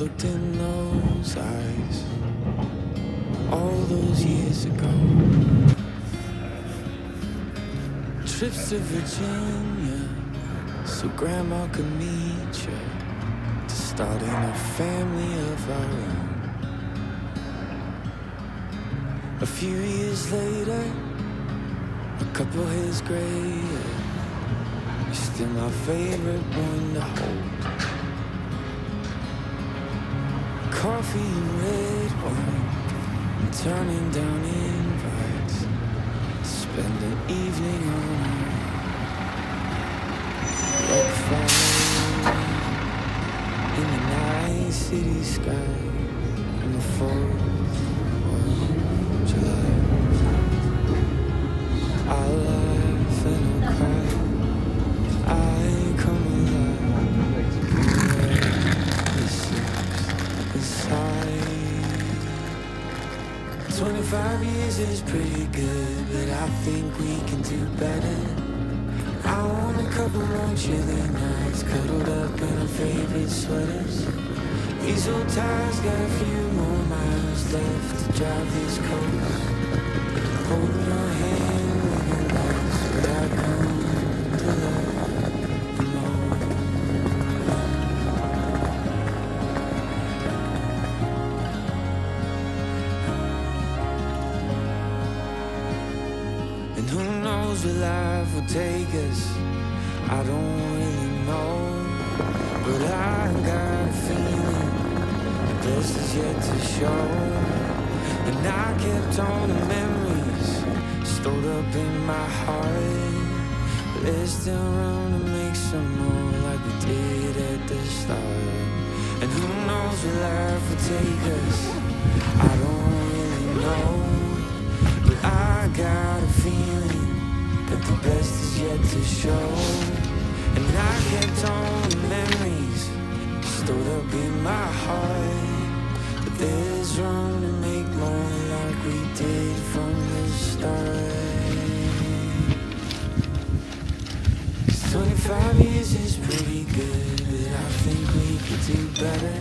looked in those eyes all those years ago. Trips to Virginia so Grandma could meet you, to starting a family of our own. A few years later, a couple hairs grayer, you're still my favorite one to hold. Coffee and red wine, and turning down invites, spend an evening on like fire in the night city sky on the 4th of July. I'll laugh and I'll cry, I come alive, the sleeps inside. 25 years is pretty good, but I think we can do better. I want a couple more chilly nights, cuddled up in our favorite sweaters. These old tires got a few more miles left to drive this coast. Holding your hand, living life's what I come to love the most. And who knows where life will take us, I don't really know. But I got a feeling the best is yet to show. And I kept all the memories stored up in my heart. But there's still room to make some more like we did at the start. And who knows where life will take us, I don't really know. But I got a feeling that the best is yet to show. And I kept all the memories stored up in my heart. But there's room to make more like we did from the start. 'Cause 25 years is pretty good, but I think we could do better.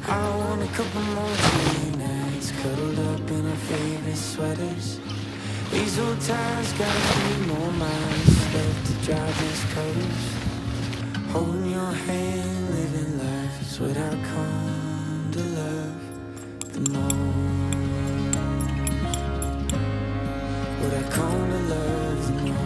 I want a couple more chilly nights, cuddled up in our favorite sweaters. These old tires got a few more miles left to drive this coast. Holding your hand, living life is what I come to love the most. What I come to love the most.